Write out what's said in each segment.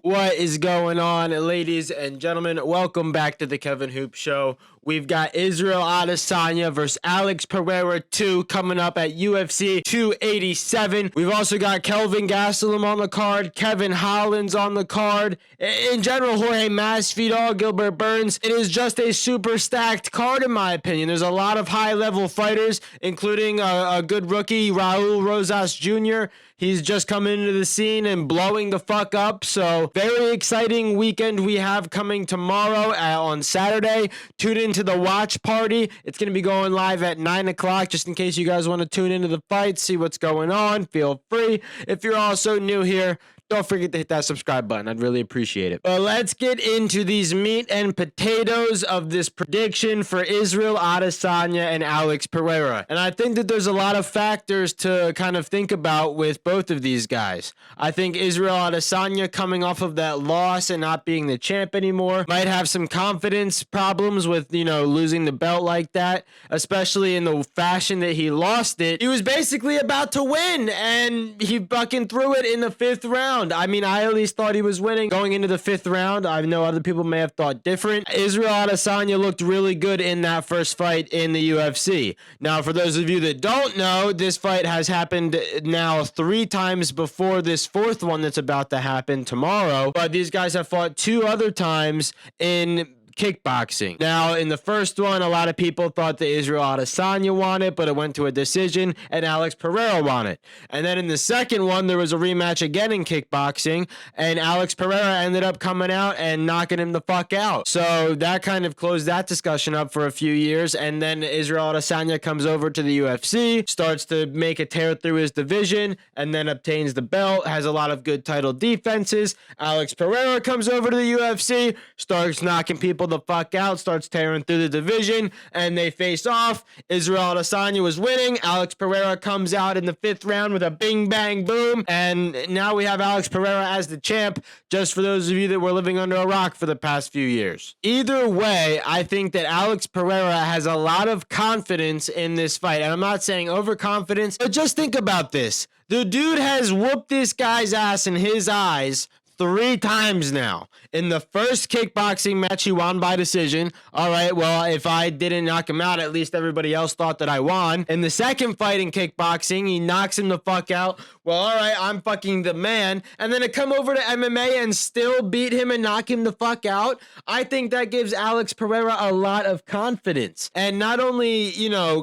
What is going on, ladies and gentlemen? Welcome back to the Kevin Hoop Show. We've got Israel Adesanya versus Alex Pereira 2 coming up at UFC 287. We've also got Kelvin Gastelum on the card, Kevin Holland's on the card. In general, Jorge Masvidal, Gilbert Burns. It is just a super stacked card in my opinion. There's a lot of high-level fighters, including a good rookie, Raul Rosas Jr. He's just coming into the scene and blowing the fuck up. So very exciting weekend we have coming tomorrow on Saturday. Tune into the watch party. It's going to be going live at 9 o'clock just in case you guys want to tune into the fight, see what's going on. Feel free. If you're also new here, don't forget to hit that subscribe button. I'd really appreciate it. But let's get into these meat and potatoes of this prediction for Israel Adesanya and Alex Pereira. And I think that there's a lot of factors to kind of think about with both of these guys. I think Israel Adesanya, coming off of that loss and not being the champ anymore, might have some confidence problems with, losing the belt like that, especially in the fashion that he lost it. He was basically about to win, and he fucking threw it in the 5th round. I mean, I at least thought he was winning going into the 5th round. I know other people may have thought different. Israel Adesanya looked really good in that first fight in the UFC. Now, for those of you that don't know, this fight has happened now 3 times before this 4th one that's about to happen tomorrow. But these guys have fought 2 other times in kickboxing. Now, in the first one, a lot of people thought that Israel Adesanya won it, but it went to a decision, and Alex Pereira won it. And then in the second one, there was a rematch again in kickboxing, and Alex Pereira ended up coming out and knocking him the fuck out. So that kind of closed that discussion up for a few years, and then Israel Adesanya comes over to the UFC, starts to make a tear through his division, and then obtains the belt, has a lot of good title defenses. Alex Pereira comes over to the UFC, starts knocking people the fuck out, starts tearing through the division, and they face off. Israel Adesanya was winning. Alex Pereira comes out in the 5th round with a bing bang boom, and now we have Alex Pereira as the champ, just for those of you that were living under a rock for the past few years. Either way, I think that Alex Pereira has a lot of confidence in this fight, and I'm not saying overconfidence, but just think about this. The dude has whooped this guy's ass in his eyes 3 times now. In the first kickboxing match, he won by decision. All right, well, if I didn't knock him out, at least everybody else thought that I won. In the second fight in kickboxing, he knocks him the fuck out. Well, all right, I'm fucking the man. And then to come over to MMA and still beat him and knock him the fuck out, I think that gives Alex Pereira a lot of confidence. And not only,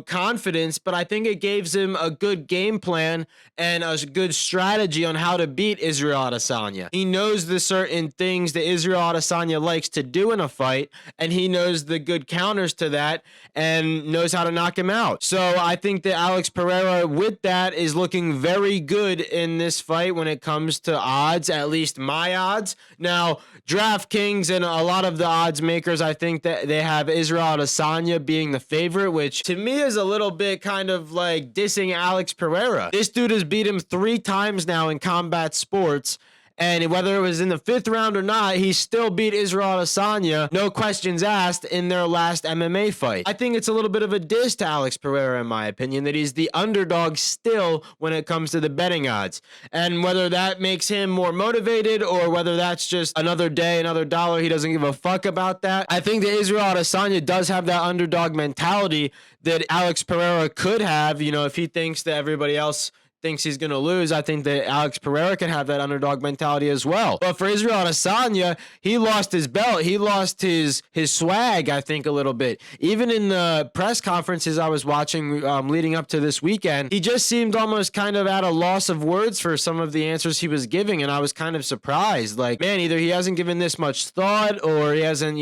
confidence, but I think it gives him a good game plan and a good strategy on how to beat Israel Adesanya. He knows the certain things that Israel Adesanya likes to do in a fight, and he knows the good counters to that and knows how to knock him out. So I think that Alex Pereira, with that, is looking very good in this fight when it comes to odds, at least my odds. Now, DraftKings and a lot of the odds makers, I think that they have Israel Adesanya being the favorite, which to me is a little bit kind of like dissing Alex Pereira. This dude has beat him 3 times now in combat sports, and whether it was in the 5th round or not, he still beat Israel Adesanya, no questions asked, in their last MMA fight. I think it's a little bit of a diss to Alex Pereira, in my opinion, that he's the underdog still when it comes to the betting odds. And whether that makes him more motivated or whether that's just another day, another dollar, he doesn't give a fuck about that. I think that Israel Adesanya does have that underdog mentality that Alex Pereira could have, if he thinks that everybody else thinks he's going to lose. I think that Alex Pereira can have that underdog mentality as well. But for Israel Adesanya, he lost his belt. He lost his swag, I think, a little bit. Even in the press conferences I was watching leading up to this weekend, he just seemed almost kind of at a loss of words for some of the answers he was giving, and I was kind of surprised. Like, man, either he hasn't given this much thought or he hasn't,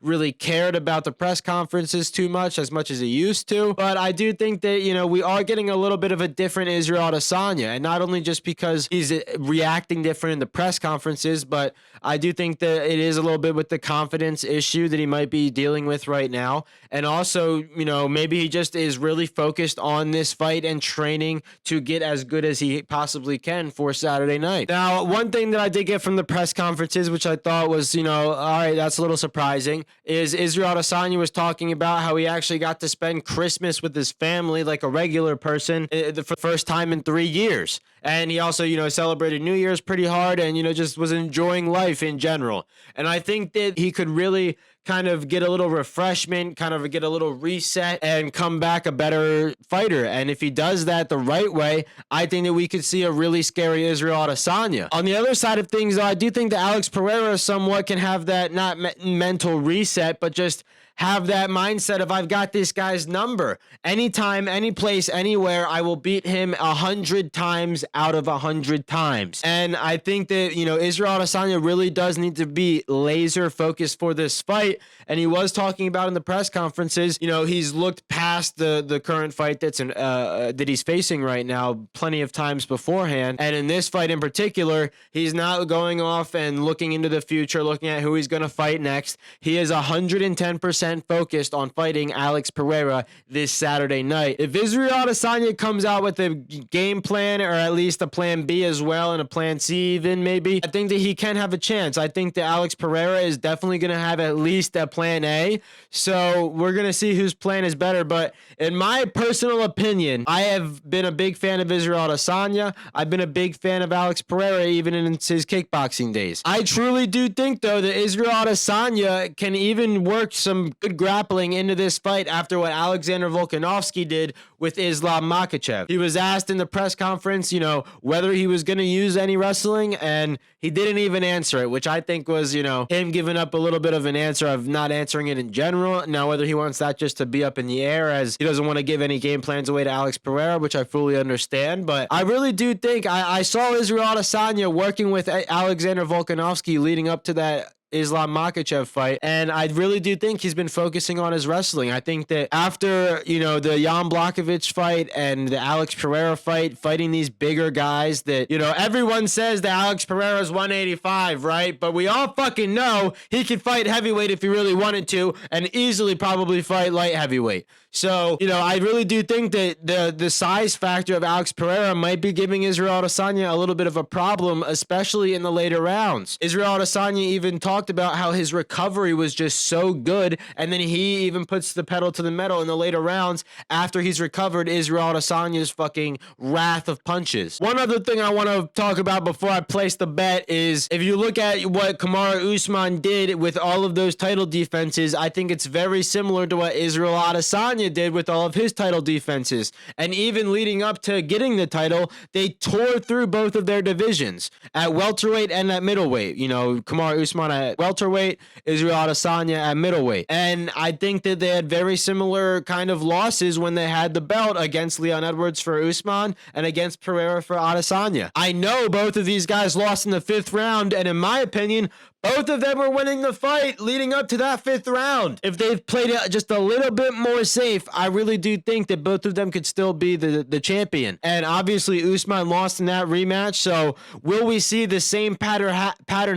really cared about the press conferences too much as he used to. But I do think that, we are getting a little bit of a different Israel Adesanya. And not only just because he's reacting different in the press conferences, but I do think that it is a little bit with the confidence issue that he might be dealing with right now. And also, maybe he just is really focused on this fight and training to get as good as he possibly can for Saturday night. Now, one thing that I did get from the press conferences, which I thought was, all right, that's a little surprising, is Israel Adesanya was talking about how he actually got to spend Christmas with his family like a regular person for the first time in 3 3 years. And he also, celebrated New Year's pretty hard and, just was enjoying life in general. And I think that he could really kind of get a little refreshment, kind of get a little reset and come back a better fighter. And if he does that the right way, I think that we could see a really scary Israel Adesanya. On the other side of things, though, I do think that Alex Pereira somewhat can have that not mental reset, but just have that mindset of I've got this guy's number. Anytime, any place, anywhere, I will beat him 100 times out of 100 times. And I think that, Israel Adesanya really does need to be laser focused for this fight. And he was talking about in the press conferences, he's looked past the current fight that he's facing right now plenty of times beforehand. And in this fight in particular, he's not going off and looking into the future, looking at who he's going to fight next. He is 110% focused on fighting Alex Pereira this Saturday night. If Israel Adesanya comes out with a game plan, or at least a plan B as well, and a plan C even maybe, I think that he can have a chance. I think that Alex Pereira is definitely going to have at least a plan A. So we're going to see whose plan is better. But in my personal opinion, I have been a big fan of Israel Adesanya. I've been a big fan of Alex Pereira even in his kickboxing days. I truly do think, though, that Israel Adesanya can even work some good grappling into this fight after what Alexander Volkanovski did with Islam Makhachev. He was asked in the press conference, whether he was going to use any wrestling, and he didn't even answer it, which I think was, him giving up a little bit of an answer of not answering it in general. Now, whether he wants that just to be up in the air, as he doesn't want to give any game plans away to Alex Pereira, which I fully understand, but I really do think I saw Israel Adesanya working with Alexander Volkanovski leading up to that Islam Makhachev fight, and I really do think he's been focusing on his wrestling. I think that after, the Jan Blachowicz fight and the Alex Pereira fight, fighting these bigger guys that, everyone says that Alex Pereira is 185, right? But we all fucking know he could fight heavyweight if he really wanted to, and easily probably fight light heavyweight. So, I really do think that the size factor of Alex Pereira might be giving Israel Adesanya a little bit of a problem, especially in the later rounds. Israel Adesanya even talked about how his recovery was just so good, and then he even puts the pedal to the metal in the later rounds after he's recovered Israel Adesanya's fucking wrath of punches. One other thing I want to talk about before I place the bet is, if you look at what Kamaru Usman did with all of those title defenses, I think it's very similar to what Israel Adesanya did with all of his title defenses. And even leading up to getting the title, they tore through both of their divisions at welterweight and at middleweight. Kamaru Usman at welterweight, Israel Adesanya at middleweight. And I think that they had very similar kind of losses when they had the belt, against Leon Edwards for Usman and against Pereira for Adesanya. I know both of these guys lost in the 5th round, and in my opinion, both of them were winning the fight leading up to that 5th round. If they've played it just a little bit more safe, I really do think that both of them could still be the champion. And obviously, Usman lost in that rematch. So will we see the same pattern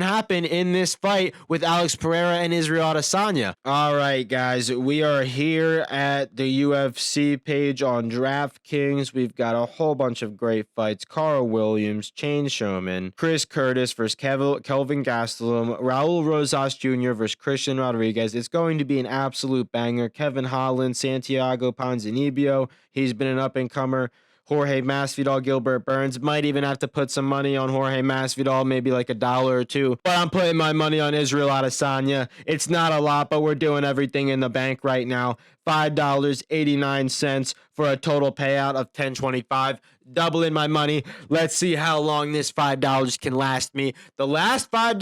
happen in this fight with Alex Pereira and Israel Adesanya? All right, guys, we are here at the UFC page on DraftKings. We've got a whole bunch of great fights. Carl Williams, Chain Showman, Chris Curtis versus Kelvin Gastelum, Raul Rosas Jr. versus Christian Rodriguez. It's going to be an absolute banger. Kevin Holland, Santiago Ponzinibbio. He's been an up-and-comer. Jorge Masvidal, Gilbert Burns. Might even have to put some money on Jorge Masvidal, maybe like $1 or $2. But I'm putting my money on Israel Adesanya. It's not a lot, but we're doing everything in the bank right now. $5.89 for a total payout of $10.25. Doubling my money. Let's see how long this $5 can last me. The last $5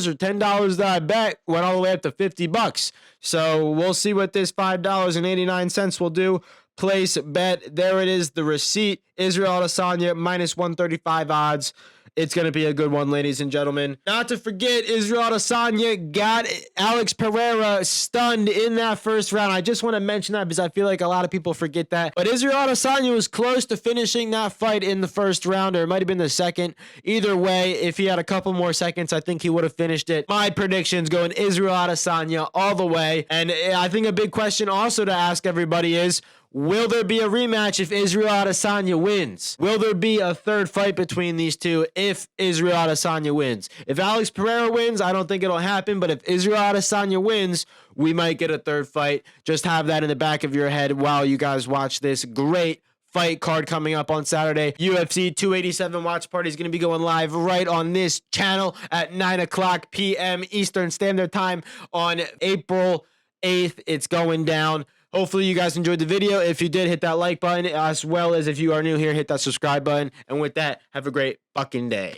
or $10 that I bet went all the way up to $50. So we'll see what this $5.89 will do. Place bet. There it is. The receipt. Israel Adesanya minus 135 odds. It's going to be a good one, ladies and gentlemen. Not to forget, Israel Adesanya got Alex Pereira stunned in that first round. I just want to mention that because I feel like a lot of people forget that. But Israel Adesanya was close to finishing that fight in the first round, or it might have been the second. Either way, if he had a couple more seconds, I think he would have finished it. My predictions going Israel Adesanya all the way. And I think a big question also to ask everybody is, will there be a rematch if Israel Adesanya wins? Will there be a third fight between these two if Israel Adesanya wins? If Alex Pereira wins, I don't think it'll happen. But if Israel Adesanya wins, we might get a third fight. Just have that in the back of your head while you guys watch this great fight card coming up on Saturday. UFC 287 watch party is going to be going live right on this channel at 9 o'clock p.m. Eastern Standard Time on April 8th. It's going down. Hopefully you guys enjoyed the video. If you did, hit that like button, as well as if you are new here, hit that subscribe button. And with that, have a great fucking day.